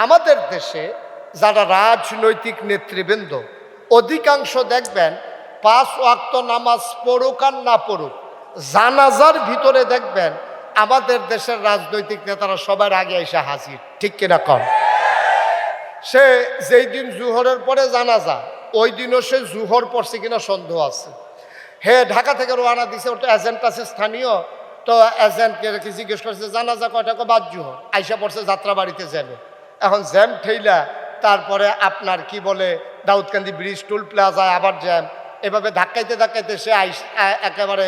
আমাদের দেশে যারা রাজনৈতিক নেতৃবৃন্দ অধিকাংশ দেখবেন 5 ওয়াক্ত নামাজ পড়ুক আর না পড়ুক, জানাজার ভিতরে দেখবেন আমাদের দেশের রাজনৈতিক নেতারা সবার আগে এসে হাজির, ঠিক কিনা কম? সে যেই দিন জুহরের পরে জানাজা, ওই দিনও সে জুহর পড়ছে কিনা সন্দেহ আছে। হে ঢাকা থেকে রওনা দিছে, ওর তো এজেন্ট আছে স্থানীয়, তো এজেন্টকে জিজ্ঞেস করছে জানাজা কয়টাকে বাদ জুহর, আইসা পড়ছে যাত্রাবাড়িতে যাবে। এখন জ্যাম ঠেইলা তারপরে আপনার কি বলে দাউদকান্দি ব্রিজ টুল প্লাজায় আবার জ্যাম, এভাবে ধাক্কাইতে ধাক্কাইতে সে একেবারে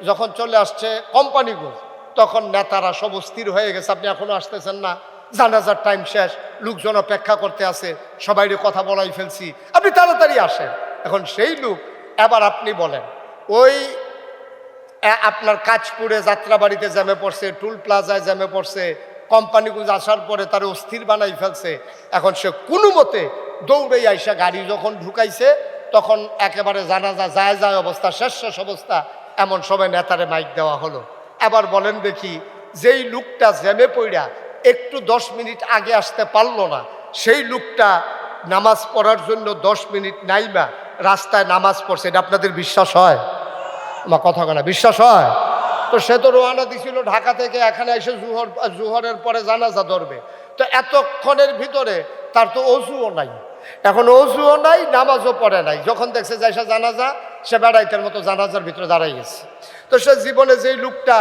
যখন চলে আসছে কোম্পানিগঞ্জ, তখন নেতারা সব স্থির হয়ে গেছে, আপনি এখনো আসতেছেন না, জানাজার টাইম শেষ, লোকজন অপেক্ষা করতে আছে, সবাইরে কথা বলাই ফেলছি, আপনি তাড়াতাড়ি আসেন। এখন সেই লোক এবার আপনি বলেন, ওই আপনার কাজপুরে যাত্রাবাড়িতে জ্যামে পড়ছে, টুল প্লাজায় জ্যামে পড়ছে, কোম্পানিগুলো আসার পরে তার অস্থির বানাই ফেলছে। এখন সে কোনো মতে দৌড়ে আইসা গাড়ি যখন ঢুকাইছে, তখন একেবারে জানাজা যায় অবস্থা, শেষ অবস্থা, এমন সময় নেতারে মাইক দেওয়া হলো। এবার বলেন দেখি, যেই লোকটা জ্যামে পড়া একটু 10 মিনিট আগে আসতে পারলো না, সেই লোকটা নামাজ পড়ার জন্য 10 মিনিট নাইবা রাস্তায় নামাজ পড়ছে, এটা আপনাদের বিশ্বাস হয়? আমার কথা বলা বিশ্বাস হয়? তো সে তো রওনা দিছিল ঢাকা থেকে, এখানে এসে জুহরের পরে জানাজা ধরবে, তো এতক্ষণের ভিতরে তার তো অজুও নাই, এখন অজুও নাই, নামাজও পড়ে নাই। যখন দেখছে যে সে জানাজা, সে বেড়াইতের মতো জানাজার ভিতরে দাঁড়াই গেছে। তো সে জীবনে যেই লোকটা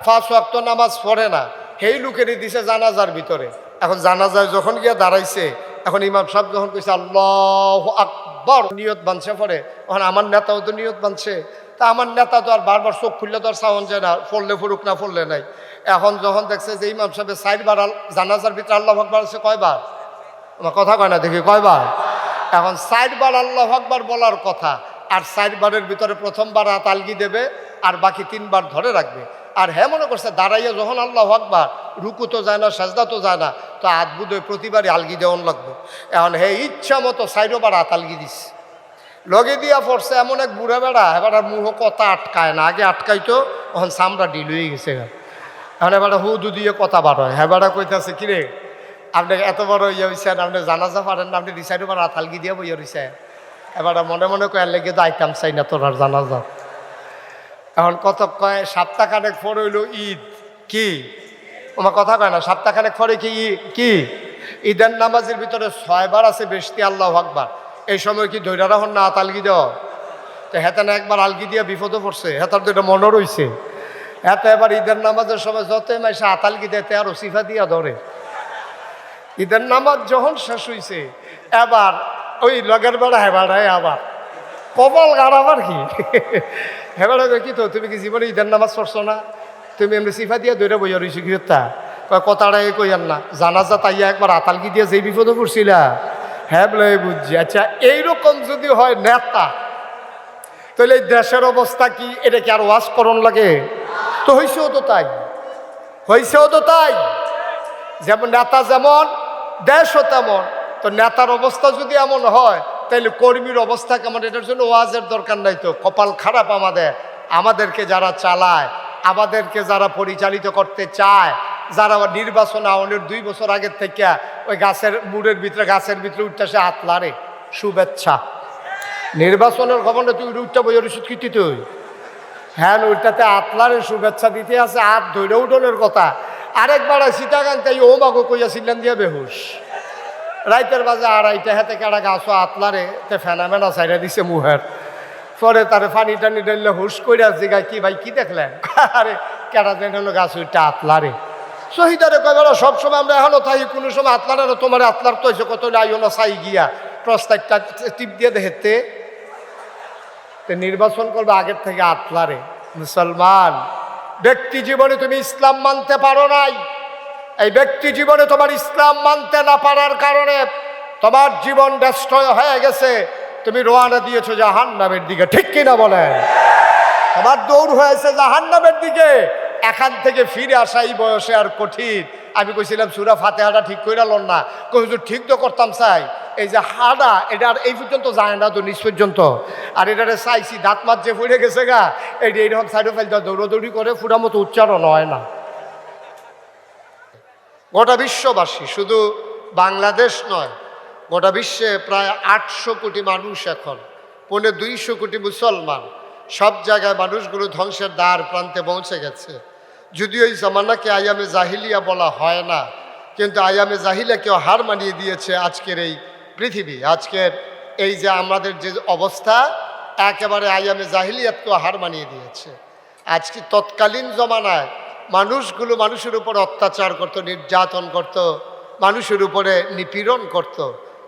5 ওয়াক্ত নামাজ পড়ে না, সেই লোকেরই দিছে জানাজার ভিতরে। এখন জানাজায় যখন গিয়ে দাঁড়াইছে, এখন ইমাম সাহেব যখন কইছে আল্লাহু আকবার, নিয়ত বানছে পরে, এখন আমার নেতাও তো নিয়ত বানছে, তা আমার নেতা তো আর বারবার চোখ খুললে তো আর সাউন্ড যায় না, পড়লে ফুরুক না পড়লে নাই। এখন যখন দেখছে যে ইমাম সাহেবের 4 বার জানাজার ভিতরে আল্লাহু আকবার আছে, কয়বার? আমার কথা কয় না দেখি, কয়বার? এখন 4 বার আল্লাহু আকবার বলার কথা, আর 4 বারের ভিতরে প্রথমবার হাত আলগি দেবে, আর বাকি 3 বার ধরে রাখবে। আর হ্যাঁ মনে করছে দাঁড়াইয়া যখন আল্লাহু আকবার, রুকু তো যায় না, সাজদা তো যায় না, তো হাত বুধে প্রতিবারই আলগি দেওয়ান লাগবে। এখন হে ইচ্ছা মতো 4 বার হাত আলগি দিচ্ছে, লগে দিয়া পড়ছে এমন এক বুড়া বেড়া, এবার মুহ কথা আটকায় না, আগে আটকাইতো, এখন চামড়া ডিল হয়ে গেছে। এখন এবার হুদু দিয়ে কথা বার হয়, হ্যাঁ বেড়া কইতেছে কিরে আপনি এত বড় ইয়ে হয়েছেন, আপনি জানাজা পারেন না, আপনি রিসাইড বার হাত আলগি দিয়ে বইয়া রয়েছে। এবার মনে মনে কয়ে লেগে তো আইতাম চাই না তোর আর জানাজা। এখন কত কয় সপ্তাহখানেক পর হইল ঈদ, কি আমার কথা কয় না, সপ্তাহখানেক পরে কি ঈদের নামাজের ভিতরে 6 বার আছে বেশি আল্লাহু আকবার, এই সময় কি ধৈর্য রাখুন না হাত আলগি দেওয়া? তো হেতে না একবার আলগি দিয়ে বিপদে পড়ছে, হেতার তো এটা মনে রয়েছে। হেতে এবার ঈদের নামাজের সময় যত মাইসে হাত আলগি দেয় আর ওসিফা দিয়া ধরে। ঈদের নামাজ যখন শেষ হয়েছে, এবার ওই লগের বেড়া হেবাড়ায় আবার কপাল গাড়াবার কি হেবাড়া কি, তো তুমি কি জীবনে ঈদের নামাজ পড়ছো না? তুমি এমনি সিফা দিয়া ধরে বইয়া রয়েছি গৃহতা, কথাটা কইয়ার না, জানাজা তাইয়া একবার হাত আলগি দিয়ে যেই বিপদে পড়ছিলা। হ্যাঁ বলে বুঝছি। আচ্ছা এইরকম যদি হয় নেতা, তাহলে এই দেশের অবস্থা কি? এটা কি আর ওয়াজ করণ লাগে? তো হয়েছেও তো তাই, হয়েছেও তো তাই। যেমন নেতা যেমন, দেশও তেমন। তো নেতার অবস্থা যদি এমন হয়, তাহলে কর্মীর অবস্থা কেমন? এটার জন্য ওয়াজের দরকার নাই তো। কপাল খারাপ আমাদেরকে যারা চালায়, আমাদেরকে যারা পরিচালিত করতে চায়, যারা নির্বাচন আওয়ানোর 2 বছর আগের থেকে ওই গাছের মুড়ের ভিতরে উঠতে সে হাত লারে শুভেচ্ছা। নির্বাচনের খবরে তুই উঠটা বই কীর্তি তুই, হ্যাঁ ওইটাতে আতলারে শুভেচ্ছা দিতে আছে, হাত ধৈর্য উঠোনের কথা। আরেকবার সীতাকান্ত ও মাগো কইয়াছিলেন দিয়ে বেহুশ, রাইতের বাজে 2:30 হাতে কেডা গাছও আতলারে তে ফেনামেনা সাইডে দিছে মুহের, পরে তারে পানি টানি ডাইলে হুশ কইরা জিগায় কি ভাই কি দেখলেন? আরে কেডা যেন হলো গাছ ওইটা আতলারে। শহীদারে কয়বার সবসময় আমরা এখনো তাই, কোনো সময় আতলারে তোমার আতলার তো হয়েছে কত আইও না চাই গিয়া প্রস্তাবটা টিপ দিয়ে দেখতে নির্বাচন করবে আগের থেকে আতলারে। মুসলমান ব্যক্তি জীবনে তুমি ইসলাম মানতে পারো নাই, এই ব্যক্তি জীবনে তোমার ইসলাম মানতে না পারার কারণে তোমার জীবন ডেস্ট্রয় হয়ে গেছে, তুমি রওনা দিয়েছো জাহান্নামের দিকে, ঠিক কিনা বলেন? তোমার দৌড় হয়েছে জাহান্নামের দিকে। এখান থেকে ফিরে আসা এই বয়সে আর কঠিন। আমি কইছিলাম সূরা ফাতিহাটা ঠিক কইরা লন না, কইছো ঠিক তো করতাম চাই, এই যে হাডা এটা আর এই পর্যন্ত যায় না তো নিচ পর্যন্ত, আর এটারে চাইছি দাঁত মাত যে পড়ে গেছে গা, এইটা এইরকম সাইডে ফেলতে দৌড়াদৌড়ি করে ফুটা মতো উচ্চারণ হয় না। গোটা বিশ্ববাসী শুধু বাংলাদেশ নয়, গোটা বিশ্বে প্রায় 800 কোটি মানুষ, এখন 250 কোটি মুসলমান। সব জায়গায় মানুষগুলো ধ্বংসের দ্বার প্রান্তে পৌঁছে গেছে। যদিও এই জামানাকে আয়ামে জাহিলিয়া বলা হয় না, কিন্তু আয়ামে জাহিলিয়াকেও হার মানিয়ে দিয়েছে আজকের এই পৃথিবী। আজকের এই যে আমাদের যে অবস্থা, একেবারে আয়ামে জাহিলিয়াতকেও হার মানিয়ে দিয়েছে। আজকে তৎকালীন জমানায় মানুষগুলো মানুষের উপর অত্যাচার করত, নির্যাতন করত, মানুষের উপরে নিপীড়ন করত।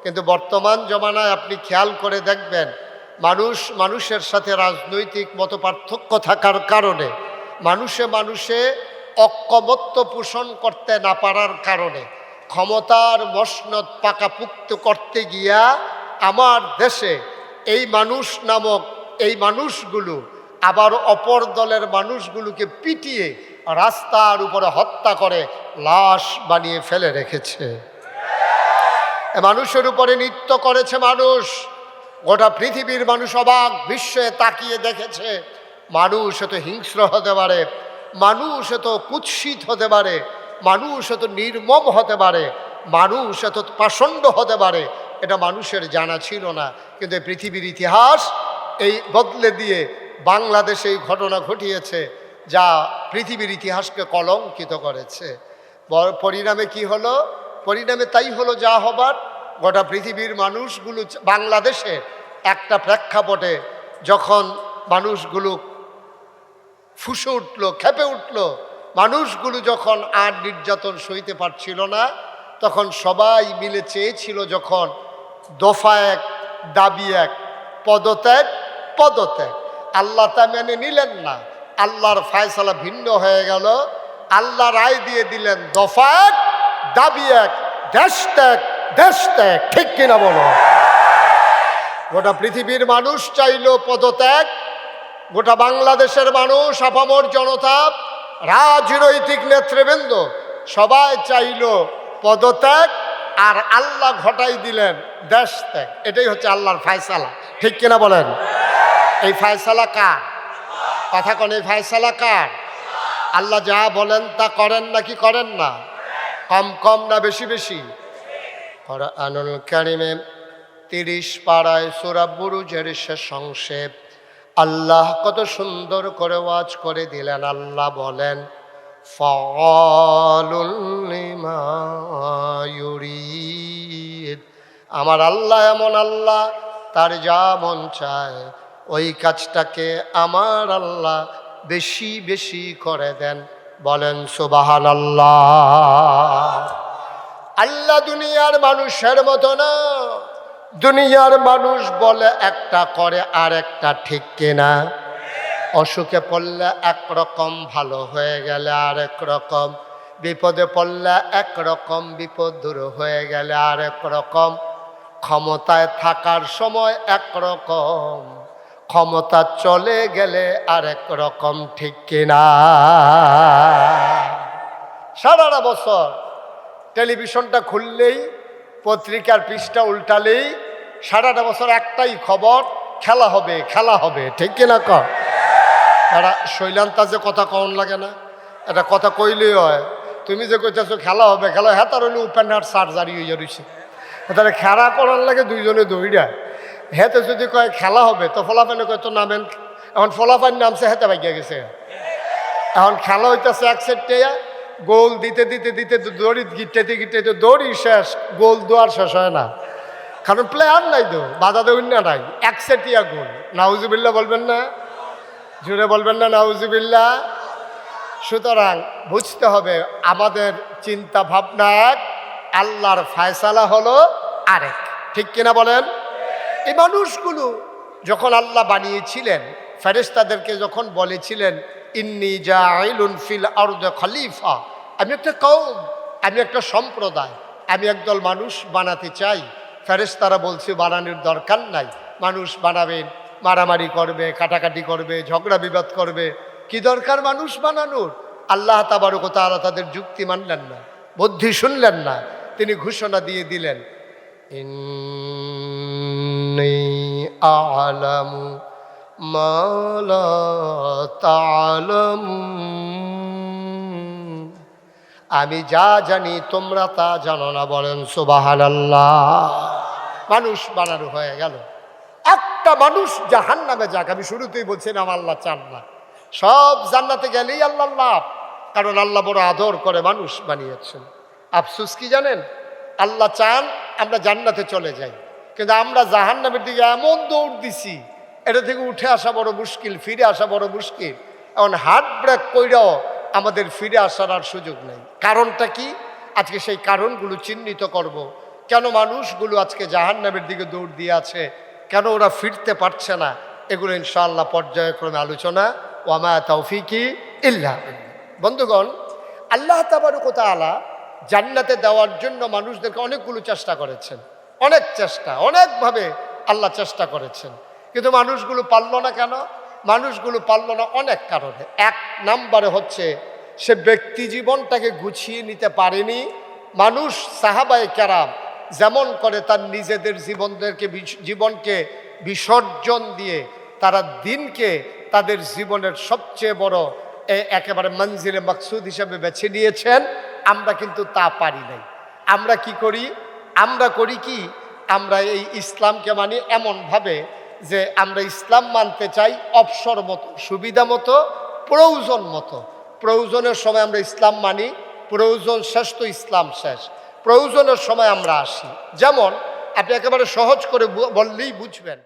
কিন্তু বর্তমান জমানায় আপনি খেয়াল করে দেখবেন, মানুষের সাথে রাজনৈতিক মতপার্থক্য থাকার কারণে, মানুষে ঐক্যমত্য পোষণ করতে না পারার কারণে, ক্ষমতার মসনদ পাকাপুক্ত করতে গিয়া আমার দেশে এই মানুষ নামক এই মানুষগুলো আবার অপর দলের মানুষগুলোকে পিটিয়ে রাস্তার উপরে হত্যা করে লাশ বানিয়ে ফেলে রেখেছে। মানুষের উপরে নৃত্য করেছে মানুষ। গোটা পৃথিবীর মানুষ অবাক বিশ্বে তাকিয়ে দেখেছে, মানুষ এত হিংস্র হতে পারে, মানুষ এত কুৎসিত হতে পারে, মানুষ এত নির্মম হতে পারে, মানুষ এত পাষণ্ড হতে পারে, এটা মানুষের জানা ছিল না। কিন্তু পৃথিবীর ইতিহাস এই বদলে দিয়ে বাংলাদেশে এই ঘটনা ঘটিয়েছে, যা পৃথিবীর ইতিহাসকে কলঙ্কিত করেছে। পরিণামে কি হলো? পরিণামে তাই হলো যা হবার। গোটা পৃথিবীর মানুষগুলো বাংলাদেশে একটা প্রেক্ষাপটে যখন মানুষগুলো ফুসে উঠল, খেপে উঠল, মানুষগুলো যখন আর নির্যাতন সইতে পারছিল না, তখন সবাই মিলে চেয়েছিল, যখন দফা এক দাবি এক, পদত্যাগ পদত্যাগ। আল্লাহ তা মেনে নিলেন না, আল্লাহর ফায়সালা ভিন্ন হয়ে গেল। আল্লাহ রায় দিয়ে দিলেন দফা এক দাবি এক, দেশ ত্যাগ দেশ ত্যাগ। ঠিক কিনা বলো? গোটা পৃথিবীর মানুষ চাইল পদত্যাগ, গোটা বাংলাদেশের মানুষ, আপামর জনতা, রাজনৈতিক নেতৃবৃন্দ সবাই চাইল পদত্যাগ, আর আল্লাহ ঘটাই দিলেন দেশ ত্যাগ। এটাই হচ্ছে আল্লাহর ফায়সালা। ঠিক কিনা বলেন? এই ফায়সালা কার? কথা কোন? এই ফায়সালা কার? আল্লাহ যা বলেন তা করেন নাকি করেন না? কম কম না বেশি বেশি? কুরআনুল কারীমে 30 পারায় সূরা বুরুজের শেষ অংশে আল্লাহ কত সুন্দর করে ওয়াজ করে দিলেন। আল্লাহ বলেন, ফাআলুল লিমা ইউরিদ। আমার আল্লাহ এমন আল্লাহ, তার যা মন চায় ওই কাজটাকে আমার আল্লাহ বেশি বেশি করে দেন। বলেন সুবহানাল্লাহ। আল্লাহ দুনিয়ার মানুষের মতো না। দুনিয়ার মানুষ বলে একটা, করে আর একটা। ঠিক কিনা? অসুখে পড়লে একরকম, ভালো হয়ে গেলে আরেক রকম, বিপদে পড়লে একরকম, বিপদ দূর হয়ে গেলে আরেক রকম, ক্ষমতায় থাকার সময় একরকম, ক্ষমতা চলে গেলে আরেক রকম। ঠিক কিনা? সারাটা বছর টেলিভিশনটা খুললেই, পত্রিকার পৃষ্ঠা উল্টালেই সারাটা বছর একটাই খবর, খেলা হবে খেলা হবে। ঠিক কিনা? কর তারা শৈলান্তা যে কথা কন লাগে না, এটা কথা কইলেই হয়। তুমি যে কইতেছো খেলা হবে খেলা, হ্যাঁ তার হইলে ওপেন হার্ট সার্জারি হয়ে রয়েছে, তাহলে খেলা করার লাগে দুইজনে দৌড়া। হেতে যদি কয় খেলা হবে, তো ফলাফানে কয় তো নামেন। এখন ফলাফান নামছে, হেতে ভাগিয়া গেছে। এখন খেলা হইতেছে এক সেটে, গোল দিতে দিতে দিতে দড়ি গিটতে গিটতে দড়ি শেষ, গোল দোয়ার শেষ হয় না, কারণ প্লেয়ার নাই তো, বাধা দেউন না নাই, এক সেটিয়া গোল। নাউজুবিল্লাহ বলবেন না? জুড়ে বলবেন না নাউজুবিল্লাহ? সুতরাং বুঝতে হবে, আমাদের চিন্তা ভাবনা এক, আল্লাহর ফায়সালা হলো আরেক। ঠিক কিনা বলেন? এই মানুষগুলো যখন আল্লাহ বানিয়েছিলেন, ফেরেশতাদেরকে যখন বলেছিলেন, ইন্নী জাইলুন ফিল আরদি খলিফা, আমি একটা কওম, আমি একটা সম্প্রদায়, আমি একদল মানুষ বানাতে চাই। ফেরেশতারা বলছে বানানোর দরকার নাই, মানুষ বানাবেন, মারামারি করবে, কাটাকাটি করবে, ঝগড়া বিবাদ করবে, কি দরকার মানুষ বানানোর? আল্লাহ তাবারক ওয়া তাআলা তাদের যুক্তি মানলেন না, বুদ্ধি শুনলেন না। তিনি ঘোষণা দিয়ে দিলেন, ইন্নী আ'লামু মা লা তা'লামুন। আমি যা জানি তোমরা তা জানো না, বলেন সুবহানাল্লাহ। মানুষ বানানো হয়ে গেল। একটা মানুষ জাহান্নামে যাক, আমি শুরুতেই বলছিলাম আল্লাহ চান না। সব জান্নাতে গেলেই আল্লাহ লাভ, কারণ আল্লাহ বড় আদর করে মানুষ বানিয়েছেন। আফসোস কি জানেন, আল্লাহ চান আমরা জান্নাতে চলে যাই, কিন্তু আমরা জাহান্নামের দিকে এমন দৌড় দিছি, এটা থেকে উঠে আসা বড় মুশকিল, ফিরে আসা বড় মুশকিল। এখন হার্ট ব্রেক কইরাও আমাদের ফিরে আসার আর সুযোগ নেই। কারণটা কি? আজকে সেই কারণগুলো চিহ্নিত করব। কেন মানুষগুলো আজকে জাহান্নামের দিকে দৌড় দিয়ে আছে, কেন ওরা ফিরতে পারছে না, এগুলো ইনশাআল্লাহ পর্যায়ক্রমে আলোচনা। ওয়ামা তাওফিকি ইল্লা বিল্লাহ। বন্ধুগণ, আল্লাহ তাবারক ওয়া তাআলা জান্নাতে দেওয়ার জন্য মানুষদেরকে অনেকগুলো চেষ্টা করেছেন, অনেক চেষ্টা, অনেকভাবে আল্লাহ চেষ্টা করেছেন, কিন্তু মানুষগুলো পারল না। কেন মানুষগুলো পারল না? অনেক কারণে। এক নম্বরে হচ্ছে সে ব্যক্তি জীবনটাকে গুছিয়ে নিতে পারেনি। মানুষ সাহাবায়ে কেরাম যেমন করে তার নিজেদের জীবনকে বিসর্জন দিয়ে তারা দিনকে তাদের জীবনের সবচেয়ে বড় একেবারে মঞ্জিলে মকসুদ হিসেবে বেছে নিয়েছেন, আমরা কিন্তু তা পারি নাই। আমরা কি করি? আমরা করি কি, আমরা এই ইসলামকে মানি এমনভাবে যে আমরা ইসলাম মানতে চাই অবসর মতো, সুবিধা মতো, প্রয়োজন মতো। প্রয়োজনের সময় আমরা ইসলাম মানি, প্রয়োজন শেষ তো ইসলাম শেষ। প্রয়োজনের সময় আমরা আসি। যেমন আপনি একেবারে সহজ করে বললেই বুঝবেন।